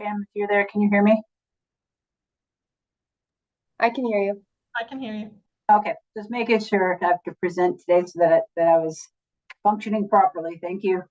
Pam, if you're there, can you hear me? I can hear you. I can hear you. Okay, just making sure I have to present today so that I was functioning properly. Thank you.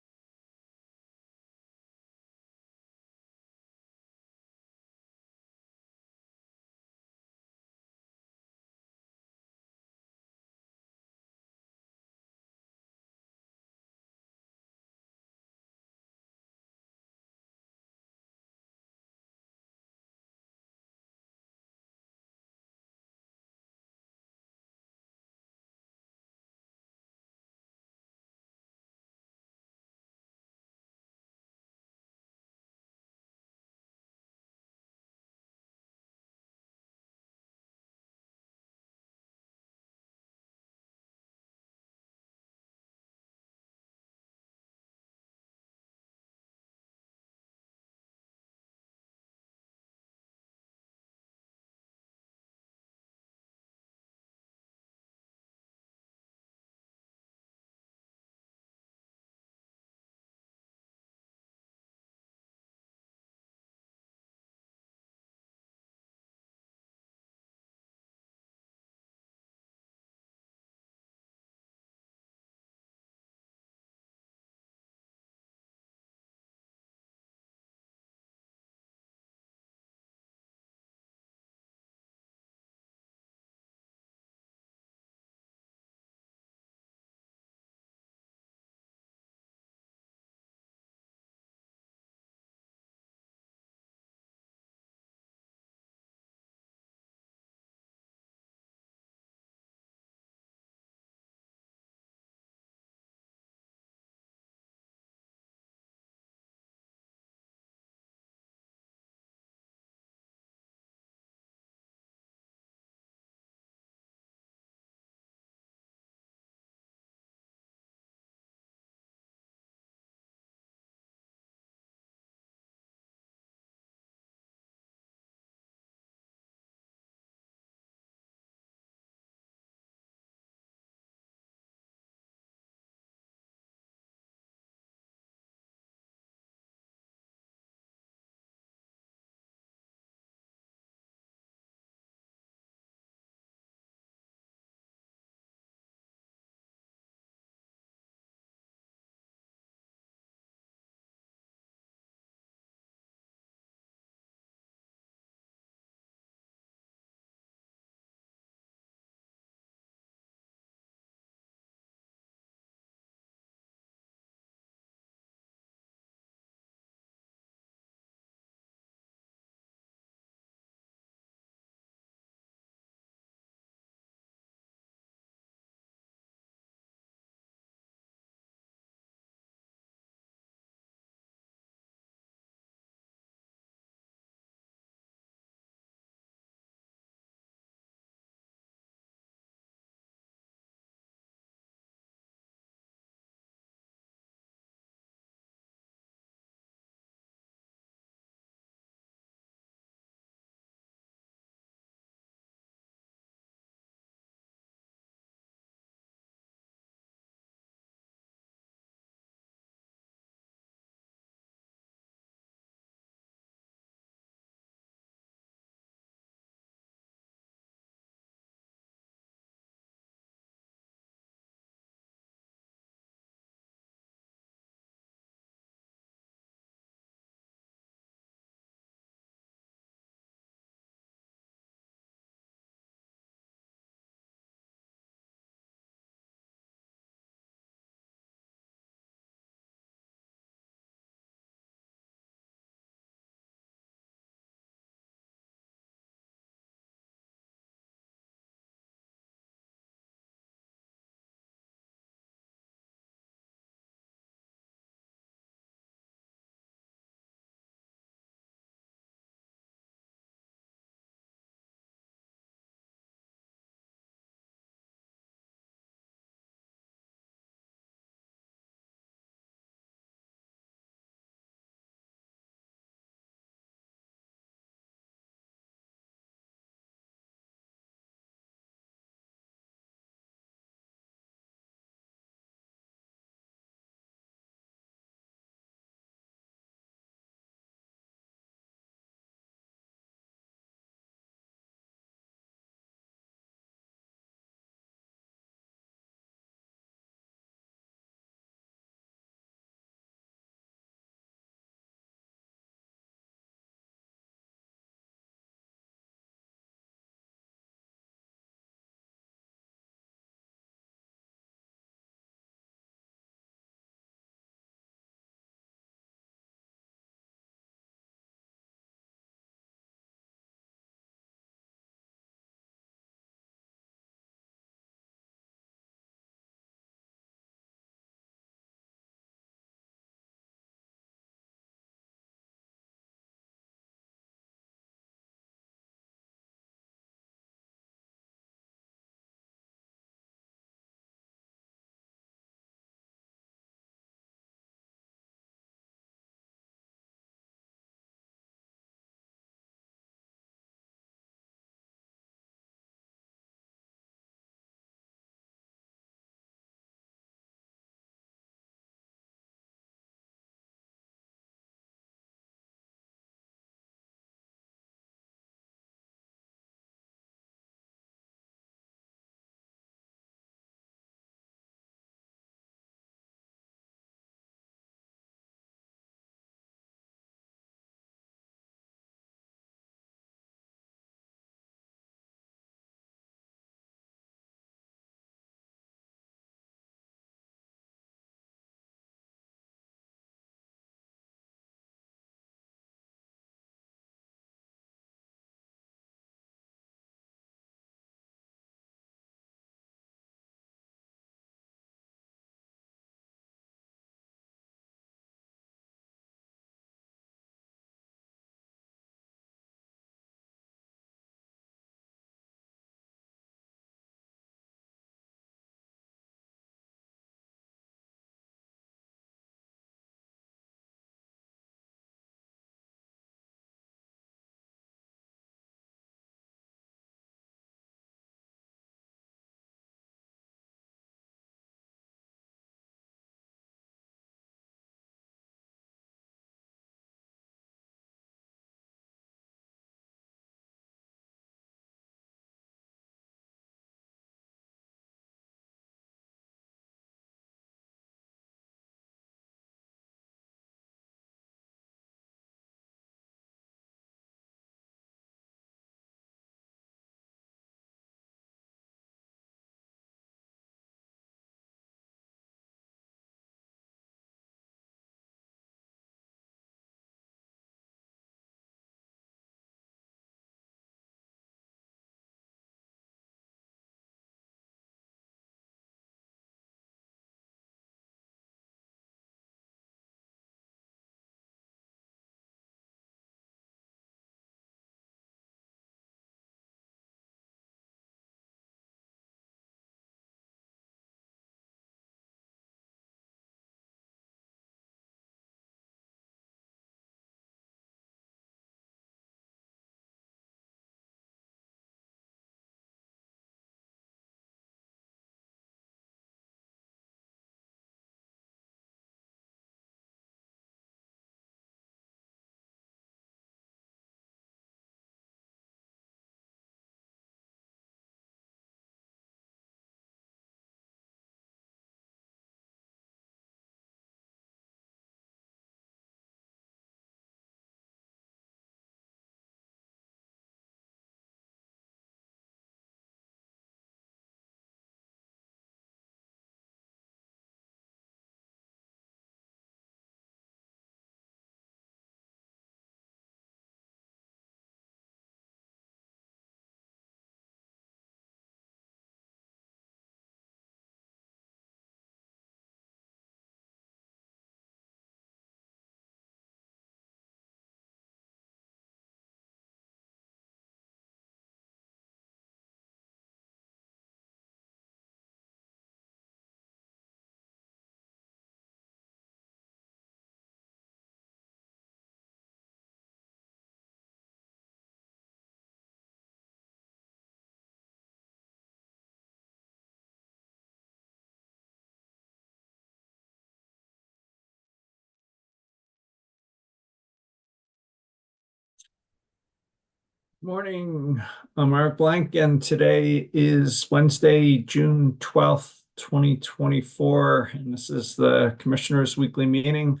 Morning, I'm Mark Blank, and today is Wednesday, June 12th, 2024, and this is the Commissioners' Weekly Meeting.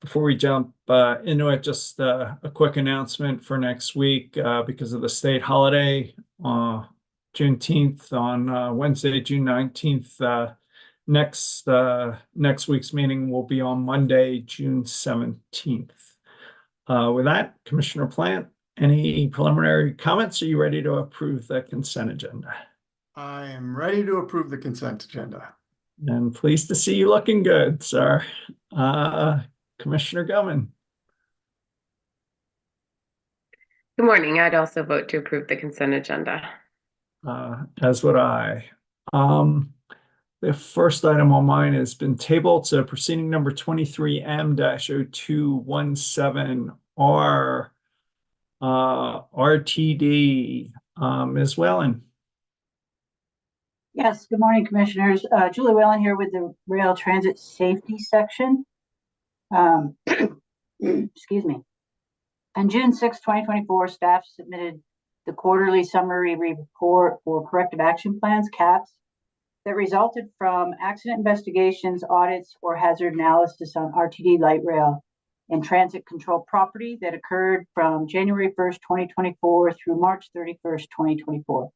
Before we jump into it, just a quick announcement for next week because of the state holiday, Juneteenth on Wednesday, June 19th. Next week's meeting will be on Monday, June 17th. With that, Commissioner Plant, any preliminary comments? Are you ready to approve the consent agenda? I am ready to approve the consent agenda. And pleased to see you looking good, sir. Commissioner Gilman. Good morning. I'd also vote to approve the consent agenda. As would I. The first item on mine has been tabled, so proceeding number 23M-0217R. RTD, Ms. Whalen. Yes, good morning, Commissioners. Julie Whalen here with the Rail Transit Safety Section. Excuse me. On June 6, 2024, staff submitted the quarterly summary report for corrective action plans, CAPS, that resulted from accident investigations, audits, or hazard analysis on RTD light rail and transit control property that occurred from January 1st, 2024 through March 31st, 2024.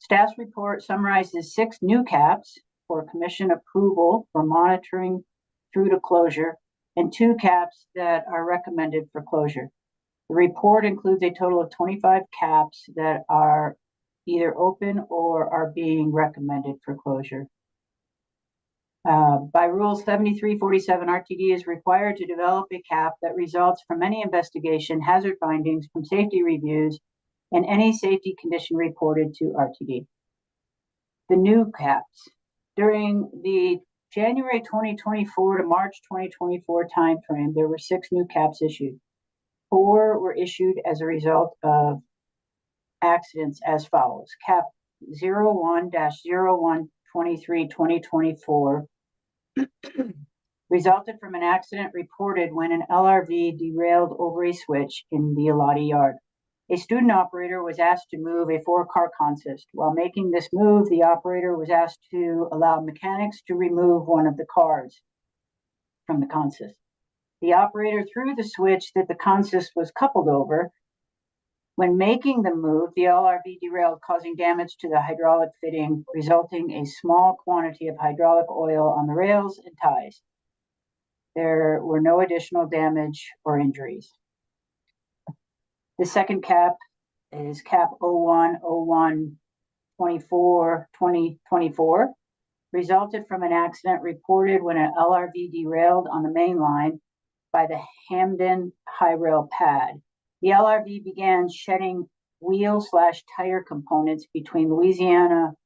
Staff's report summarizes 6 new CAPs for commission approval for monitoring through to closure and 2 CAPs that are recommended for closure. The report includes a total of 25 CAPs that are either open or are being recommended for closure. By Rule 7347, RTD is required to develop a CAP that results from any investigation, hazard findings from safety reviews, and any safety condition reported to RTD. The new CAPs. During the January 2024 to March 2024 timeframe, there were 6 new CAPs issued. 4 were issued as a result of accidents as follows. CAP 01-0123-2024 resulted from an accident reported when an LRV derailed over a switch in the Elati yard. A student operator was asked to move a 4-car consist. While making this move, the operator was asked to allow mechanics to remove one of the cars from the consist. The operator threw the switch that the consist was coupled over. When making the move, the LRV derailed, causing damage to the hydraulic fitting, resulting in a small quantity of hydraulic oil on the rails and ties. There were no additional damage or injuries. The second CAP is CAP 01-01-24-2024, resulted from an accident reported when an LRV derailed on the main line by the Hamden High Rail pad. The LRV began shedding wheel/tire components between Louisiana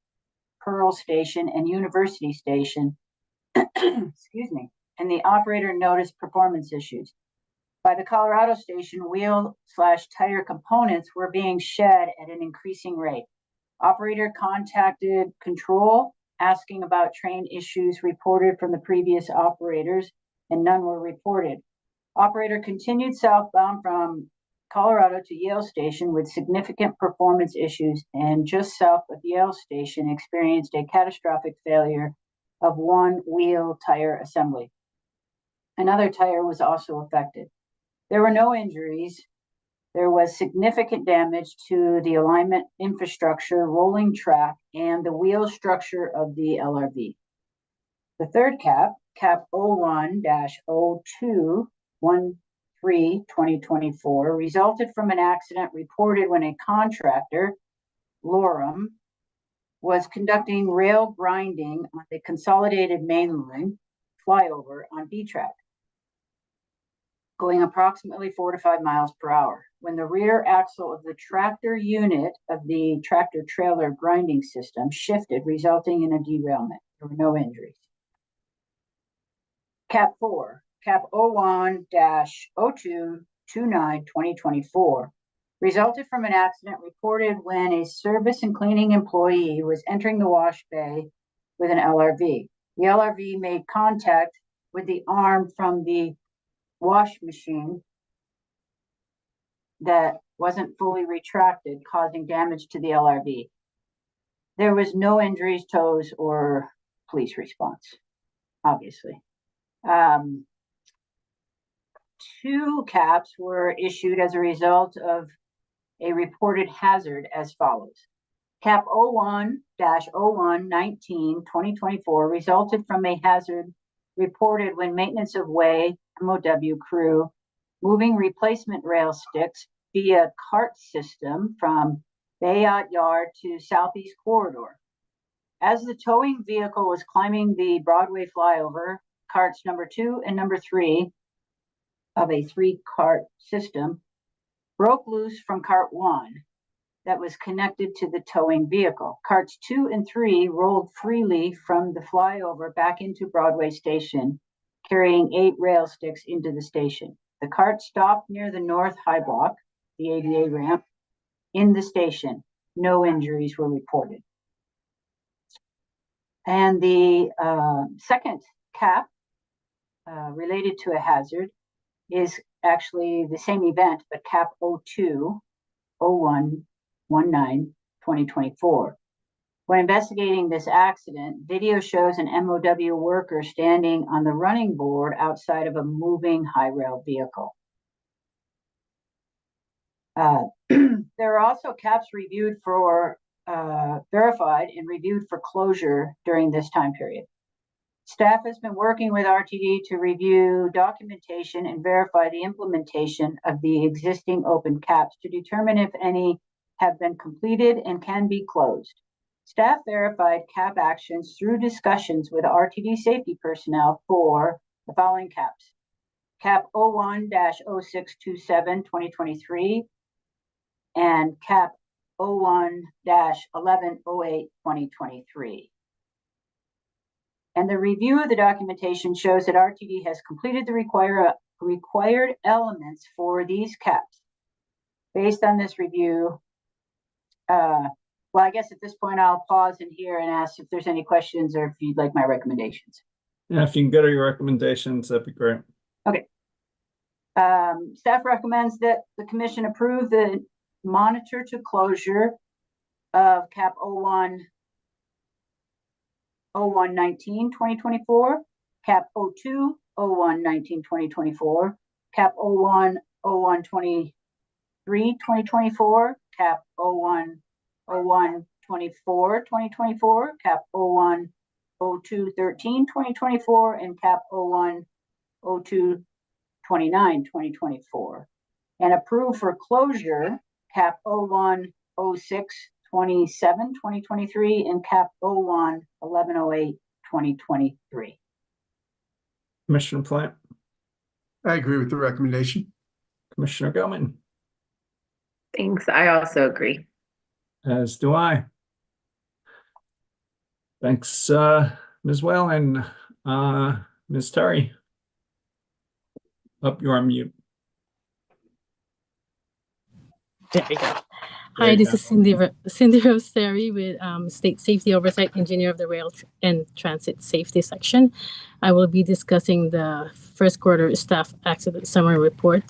Pearl Station and University Station, excuse me, and the operator noticed performance issues. By the Colorado Station, wheel/tire components were being shed at an increasing rate. Operator contacted control, asking about train issues reported from the previous operators, and none were reported. Operator continued southbound from Colorado to Yale Station with significant performance issues, and just south of Yale Station experienced a catastrophic failure of one wheel tire assembly. Another tire was also affected. There were no injuries. There was significant damage to the alignment infrastructure, rolling track, and the wheel structure of the LRV. The third CAP, CAP 01-02-13-2024, resulted from an accident reported when a contractor, Lorem, was conducting rail grinding on the consolidated mainline flyover on B-track, going approximately 4 to 5 miles per hour, when the rear axle of the tractor unit of the tractor trailer grinding system shifted, resulting in a derailment. There were no injuries. CAP 4, CAP 01-02-29-2024, resulted from an accident reported when a service and cleaning employee was entering the wash bay with an LRV. The LRV made contact with the arm from the wash machine that wasn't fully retracted, causing damage to the LRV. There was no injuries, tows, or police response, obviously. 2 caps were issued as a result of a reported hazard as follows. Cap 01-01-19-2024 resulted from a hazard reported when maintenance of way MOW crew moving replacement rail sticks via cart system from Bayot Yard to Southeast Corridor. As the towing vehicle was climbing the Broadway flyover, carts number 2 and number 3 of a 3-cart system broke loose from cart 1 that was connected to the towing vehicle. Carts 2 and 3 rolled freely from the flyover back into Broadway Station, carrying 8 rail sticks into the station. The cart stopped near the North High Block, the ADA ramp, in the station. No injuries were reported. And the second cap related to a hazard is actually the same event, but cap 02-01-19-2024. When investigating this accident, video shows an MOW worker standing on the running board outside of a moving high rail vehicle. There are also caps reviewed for verified and reviewed for closure during this time period. Staff has been working with RTD to review documentation and verify the implementation of the existing open caps to determine if any have been completed and can be closed. Staff verified cap actions through discussions with RTD safety personnel for the following caps. Cap 01-0627-2023 and cap 01-1108-2023. And the review of the documentation shows that RTD has completed the required elements for these caps. Based on this review, well, I guess at this point I'll pause in here and ask if there's any questions or if you'd like my recommendations. Yeah, if you can go to your recommendations, that'd be great. Okay. Staff recommends that the commission approve the monitor to closure of cap 01-19-2024, cap 02-01-19-2024, cap 01-01-23-2024, cap 01-01-24-2024, cap 01-02-13-2024, and cap 01-02-29-2024, and approve for closure cap 01-06-27-2023 and cap 01-1108-2023. Commissioner Plant, I agree with the recommendation. Commissioner Gilman, Thanks. I also agree. as do I. Thanks, Ms. Whalen. Ms. Terry. You're on mute. There we go. There Hi, you this go. is Cindy Rose Terry with State Safety Oversight Engineer of the Rail and Transit Safety Section. I will be discussing the first quarter staff accident summary report.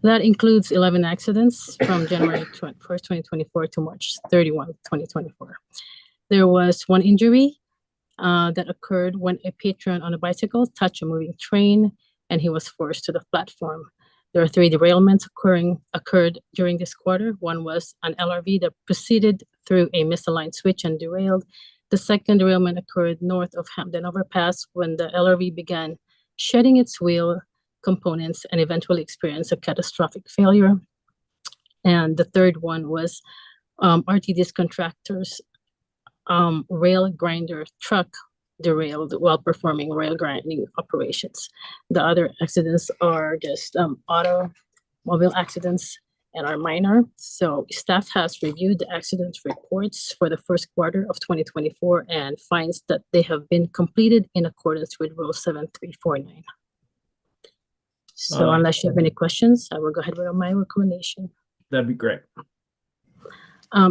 That includes 11 accidents from January 1st, 2024 to March 31, 2024. There was 1 injury that occurred when a patron on a bicycle touched a moving train and he was forced to the platform. There are 3 derailments occurred during this quarter. One was an LRV that proceeded through a misaligned switch and derailed. The second derailment occurred north of Hampden Overpass when the LRV began shedding its wheel components and eventually experienced a catastrophic failure. And the third one was RTD's contractor's rail grinder truck derailed while performing rail grinding operations. The other accidents are just automobile accidents and are minor. So staff has reviewed the accident reports for the first quarter of 2024 and finds that they have been completed in accordance with Rule 7349. So unless you have any questions, I will go ahead with my recommendation. That'd be great.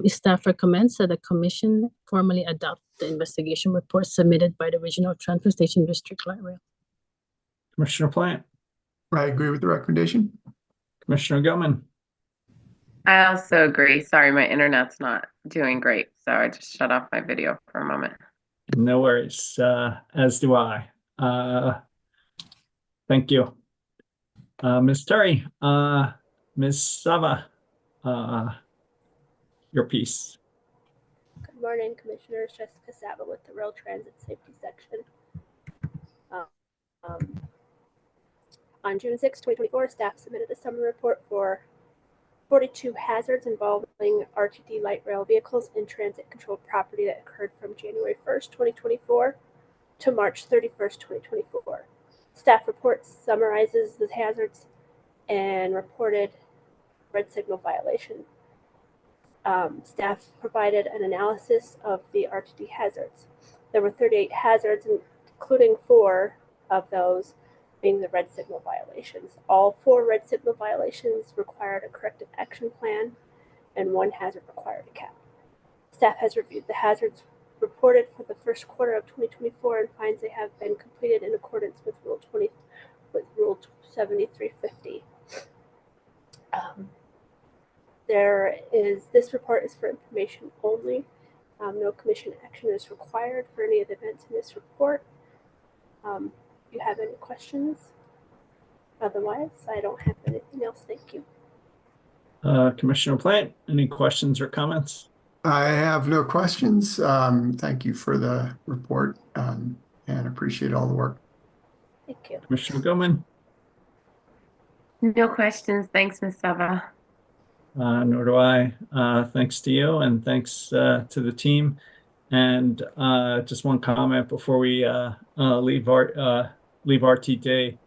Staff recommends that the commission formally adopt the investigation report submitted by the Regional Transportation District Light Rail. Commissioner Plant, I agree with the recommendation. Commissioner Gilman, I also agree. Sorry, my internet's not doing great, so I just shut off my video for a moment. No worries, as do I. Thank you. Ms. Terry, Ms. Sava, your piece. Good morning, Commissioners. Jessica Sava with the Rail Transit Safety Section. On June 6, 2024, staff submitted a summary report for 42 hazards involving RTD light rail vehicles in transit-controlled property that occurred from January 1st, 2024 to March 31st, 2024. Staff report summarizes the hazards and reported red signal violation. Staff provided an analysis of the RTD hazards. There were 38 hazards, including 4 of those being the red signal violations. All 4 red signal violations required a corrective action plan, and 1 hazard required a cap. Staff has reviewed the hazards reported for the first quarter of 2024 and finds they have been completed in accordance with Rule 7350. This report is for information only. No commission action is required for any of the events in this report. Do you have any questions? Otherwise, I don't have anything else. Thank you. Commissioner Plant, any questions or comments? I have no questions. Thank you for the report and appreciate all the work. Thank you. Commissioner Goodman? No questions. Thanks, Ms. Sava. Nor do I. Thanks to you and thanks to the team. And just one comment before we leave RTD.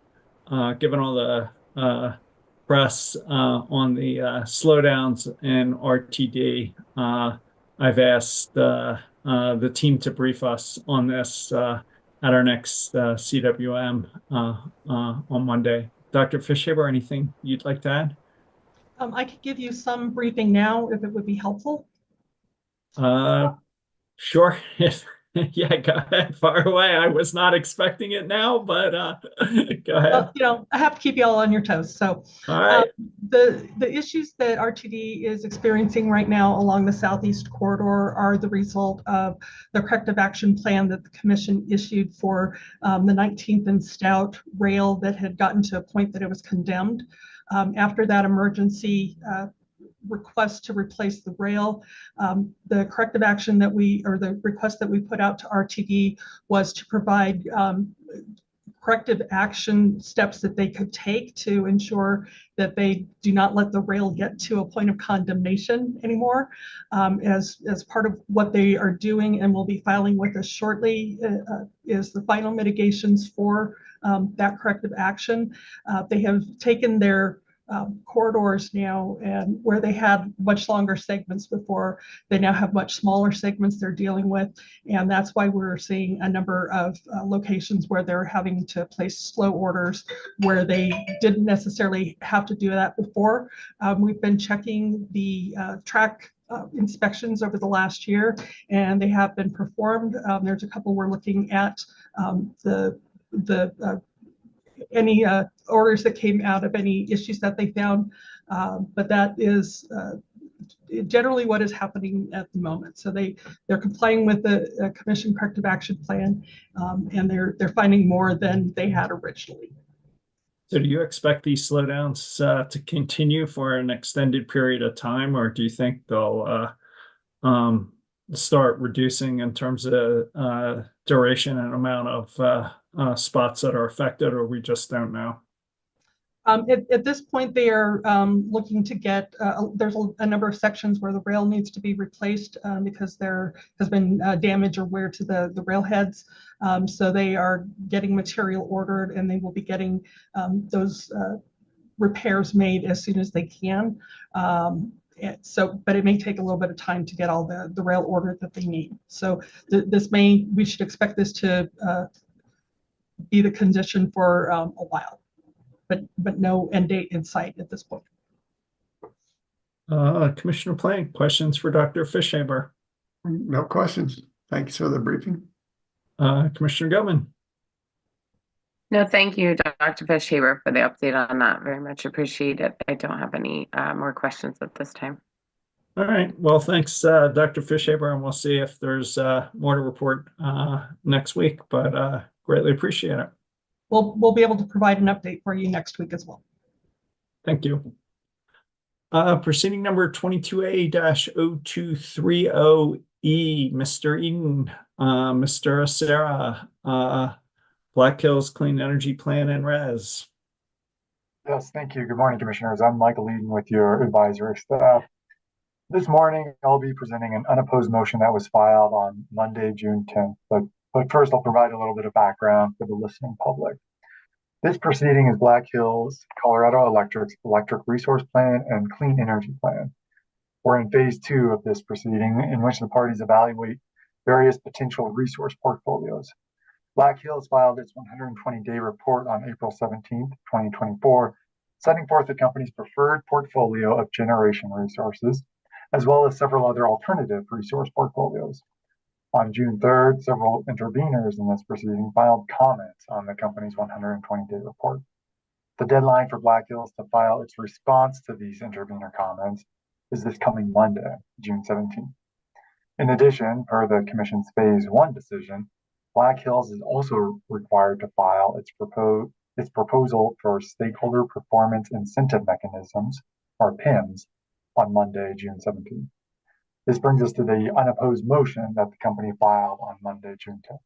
Given all the press on the slowdowns in RTD, I've asked the team to brief us on this at our next CWM on Monday. Dr. Fishaber, anything you'd like to add? I could give you some briefing now if it would be helpful. Sure. Yeah, go ahead. Far away. I was not expecting it now, but go ahead. I have to keep you all on your toes. So all right. The issues that RTD is experiencing right now along the Southeast corridor are the result of the corrective action plan that the commission issued for the 19th and Stout rail that had gotten to a point that it was condemned. After that emergency request to replace the rail, the corrective action that the request that we put out to RTD was to provide corrective action steps that they could take to ensure that they do not let the rail get to a point of condemnation anymore. As part of what they are doing and will be filing with us shortly is the final mitigations for that corrective action. They have taken their corridors now, and where they had much longer segments before, they now have much smaller segments they're dealing with, and that's why we're seeing a number of locations where they're having to place slow orders where they didn't necessarily have to do that before. We've been checking the track inspections over the last year, and they have been performed. There's a couple we're looking at any orders that came out of any issues that they found, but that is generally what is happening at the moment. So they're complying with the commission corrective action plan, and they're finding more than they had originally. So do you expect these slowdowns to continue for an extended period of time, or do you think they'll start reducing in terms of duration and amount of spots that are affected, or we just don't know? At this point, they are looking to get, there's a number of sections where the rail needs to be replaced because there has been damage or wear to the rail heads. So they are getting material ordered, and they will be getting those repairs made as soon as they can. But it may take a little bit of time to get all the rail ordered that they need. So we should expect this to be the condition for a while, but no end date in sight at this point. Commissioner Plank, questions for Dr. Fishaber? No questions. Thanks for the briefing. Commissioner Gilman? No, thank you, Dr. Fishaber, for the update on that. Very much appreciate it. I don't have any more questions at this time. All right. Well, thanks, Dr. Fishaber, and we'll see if there's more to report next week, but greatly appreciate it. We'll be able to provide an update for you next week as well. Thank you. Proceeding number 22A-0230E, Mr. Eden, Mr. Sarah, Black Hills Clean Energy Plan and Res. Yes, thank you. Good morning, Commissioners. I'm Michael Eden with your advisory staff. This morning, I'll be presenting an unopposed motion that was filed on Monday, June 10th. But first, I'll provide a little bit of background for the listening public. This proceeding is Black Hills, Colorado Electric's Electric Resource Plan and Clean Energy Plan. We're in phase 2 of this proceeding, in which the parties evaluate various potential resource portfolios. Black Hills filed its 120-day report on April 17th, 2024, setting forth the company's preferred portfolio of generation resources, as well as several other alternative resource portfolios. On June 3rd, several interveners in this proceeding filed comments on the company's 120-day report. The deadline for Black Hills to file its response to these intervener comments is this coming Monday, June 17th. In addition, per the Commission's Phase 1 decision, Black Hills is also required to file its proposal for Stakeholder Performance Incentive Mechanisms, or PIMs, on Monday, June 17th. This brings us to the unopposed motion that the company filed on Monday, June 10th.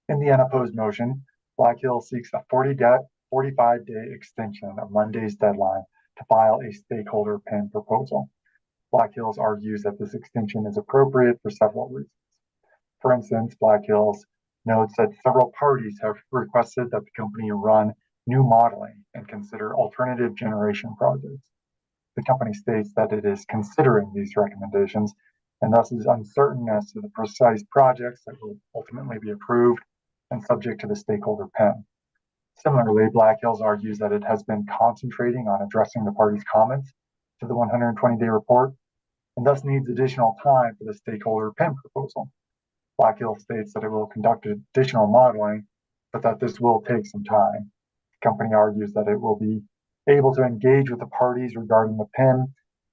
In the unopposed motion, Black Hills seeks a 45-day extension of Monday's deadline to file a stakeholder PIM proposal. Black Hills argues that this extension is appropriate for several reasons. For instance, Black Hills notes that several parties have requested that the company run new modeling and consider alternative generation projects. The company states that it is considering these recommendations and thus is uncertain as to the precise projects that will ultimately be approved and subject to the stakeholder PIM. Similarly, Black Hills argues that it has been concentrating on addressing the parties' comments to the 120-day report and thus needs additional time for the stakeholder PIM proposal. Black Hills states that it will conduct additional modeling, but that this will take some time. The company argues that it will be able to engage with the parties regarding the PIM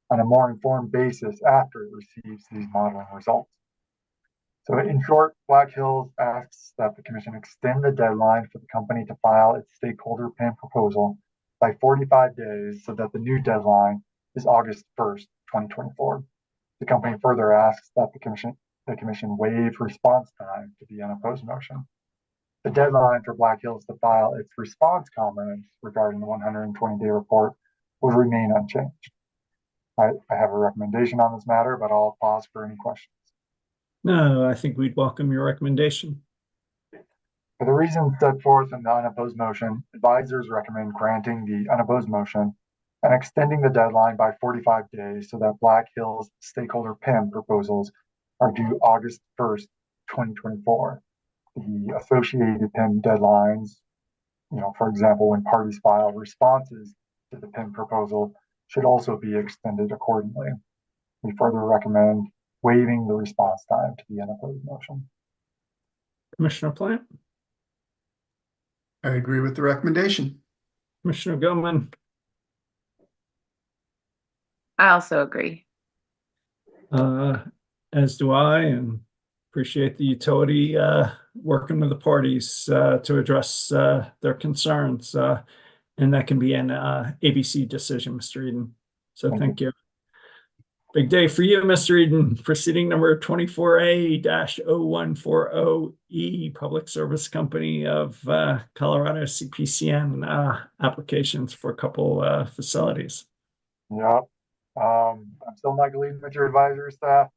on a more informed basis after it receives these modeling results. So in short, Black Hills asks that the Commission extend the deadline for the company to file its stakeholder PIM proposal by 45 days so that the new deadline is August 1st, 2024. The company further asks that the Commission waive response time to the unopposed motion. The deadline for Black Hills to file its response comments regarding the 120-day report will remain unchanged. I have a recommendation on this matter, but I'll pause for any questions. No, I think we'd welcome your recommendation. For the reasons set forth in the unopposed motion, advisors recommend granting the unopposed motion and extending the deadline by 45 days so that Black Hills stakeholder PIM proposals are due August 1st, 2024. The associated PIM deadlines, for example, when parties file responses to the PIM proposal, should also be extended accordingly. We further recommend waiving the response time to the unopposed motion. Commissioner Plant? I agree with the recommendation. Commissioner Gilman? I also agree. As do I, and appreciate the utility working with the parties to address their concerns. And that can be an ABC decision, Mr. Eden. So thank you. Big day for you, Mr. Eden. Proceeding number 24A-0140E, Public Service Company of Colorado CPCN applications for a couple facilities. Yep. I'm still Michael Eden with your advisory staff.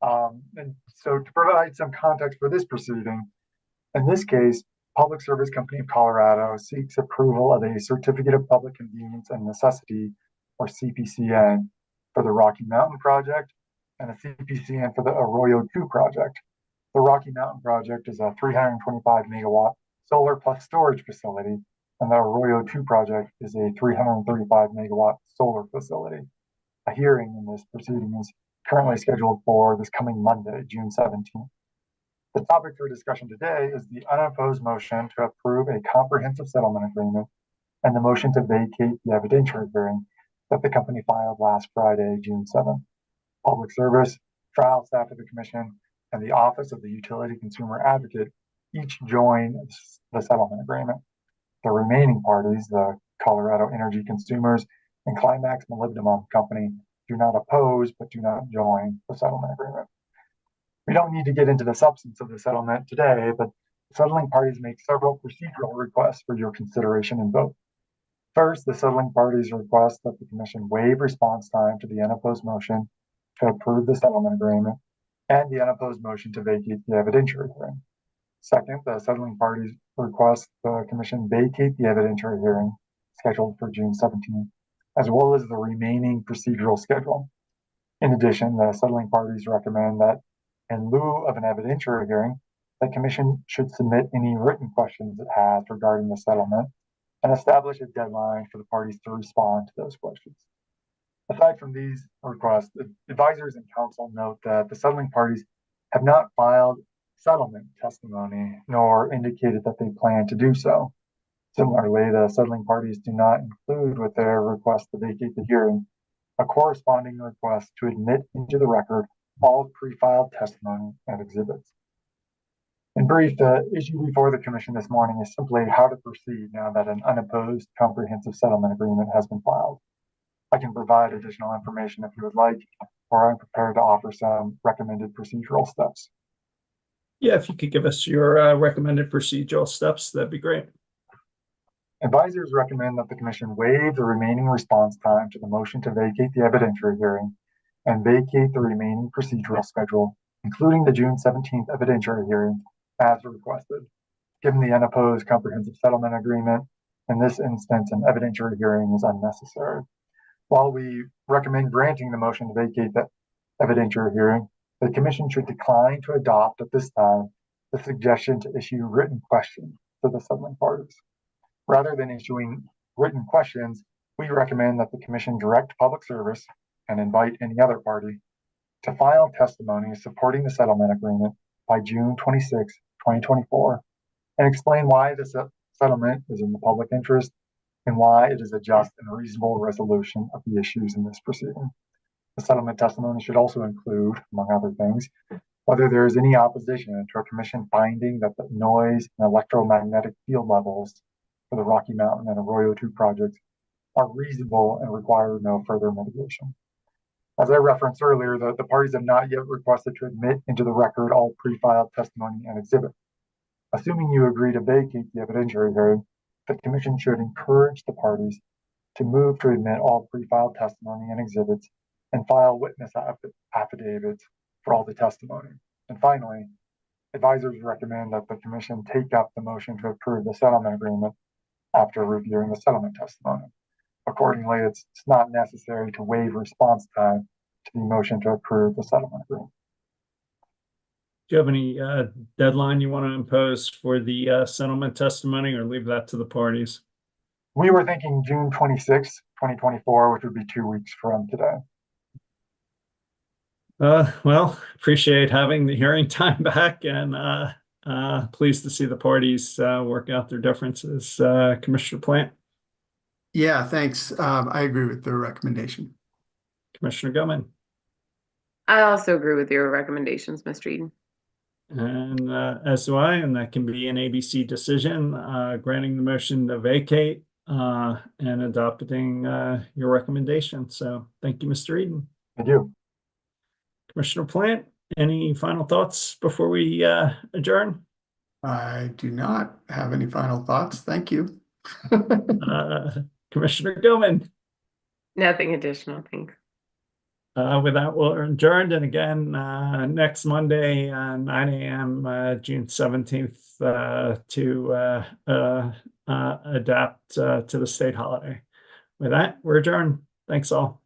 And so to provide some context for this proceeding, in this case, Public Service Company of Colorado seeks approval of a Certificate of Public Convenience and Necessity, or CPCN, for the Rocky Mountain Project and a CPCN for the Arroyo 2 project. The Rocky Mountain Project is a 325 megawatt solar plus storage facility, and the Arroyo 2 project is a 335 megawatt solar facility. A hearing in this proceeding is currently scheduled for this coming Monday, June 17th. The topic for discussion today is the unopposed motion to approve a comprehensive settlement agreement and the motion to vacate the evidentiary hearing that the company filed last Friday, June 7th. Public Service, trial staff of the Commission, and the Office of the Utility Consumer Advocate each join the settlement agreement. The remaining parties, the Colorado Energy Consumers and Climax Molybdenum Company, do not oppose but do not join the settlement agreement. We don't need to get into the substance of the settlement today, but settling parties make several procedural requests for your consideration and vote. First, the settling parties request that the Commission waive response time to the unopposed motion to approve the settlement agreement and the unopposed motion to vacate the evidentiary hearing. Second, the settling parties request the Commission vacate the evidentiary hearing scheduled for June 17th, as well as the remaining procedural schedule. In addition, the settling parties recommend that in lieu of an evidentiary hearing, the Commission should submit any written questions it has regarding the settlement and establish a deadline for the parties to respond to those questions. Aside from these requests, the advisors and counsel note that the settling parties have not filed settlement testimony nor indicated that they plan to do so. Similarly, the settling parties do not include with their request to vacate the hearing a corresponding request to admit into the record all pre-filed testimony and exhibits. In brief, the issue before the Commission this morning is simply how to proceed now that an unopposed comprehensive settlement agreement has been filed. I can provide additional information if you would like, or I'm prepared to offer some recommended procedural steps. Yeah, if you could give us your recommended procedural steps, that'd be great. Advisors recommend that the Commission waive the remaining response time to the motion to vacate the evidentiary hearing and vacate the remaining procedural schedule, including the June 17th evidentiary hearing, as requested. Given the unopposed comprehensive settlement agreement, in this instance, an evidentiary hearing is unnecessary. While we recommend granting the motion to vacate the evidentiary hearing, the Commission should decline to adopt at this time the suggestion to issue written questions to the settling parties. Rather than issuing written questions, we recommend that the Commission direct Public Service and invite any other party to file testimony supporting the settlement agreement by June 26, 2024, and explain why the settlement is in the public interest and why it is a just and reasonable resolution of the issues in this proceeding. The settlement testimony should also include, among other things, whether there is any opposition to a Commission finding that the noise and electromagnetic field levels for the Rocky Mountain and Arroyo 2 projects are reasonable and require no further mitigation. As I referenced earlier, the parties have not yet requested to admit into the record all pre-filed testimony and exhibits. Assuming you agree to vacate the evidentiary hearing, the Commission should encourage the parties to move to admit all pre-filed testimony and exhibits and file witness affidavits for all the testimony. And finally, advisors recommend that the Commission take up the motion to approve the settlement agreement after reviewing the settlement testimony. Accordingly, it's not necessary to waive response time to the motion to approve the settlement agreement. Do you have any deadline you want to impose for the settlement testimony, or leave that to the parties? We were thinking June 26, 2024, which would be 2 weeks from today. Well, appreciate having the hearing time back, and pleased to see the parties work out their differences. Commissioner Plant? Yeah, thanks. I agree with the recommendation. Commissioner Gilman? I also agree with your recommendations, Mr. Eden. And as do I, and that can be an ABC decision, granting the motion to vacate and adopting your recommendation. So thank you, Mr. Eden. Thank you. Commissioner Plant, any final thoughts before we adjourn? I do not have any final thoughts. Thank you. Commissioner Gilman? Nothing additional, thanks. With that, we're adjourned. And again, next Monday, 9 a.m., June 17th, to adapt to the state holiday. With that, we're adjourned. Thanks all.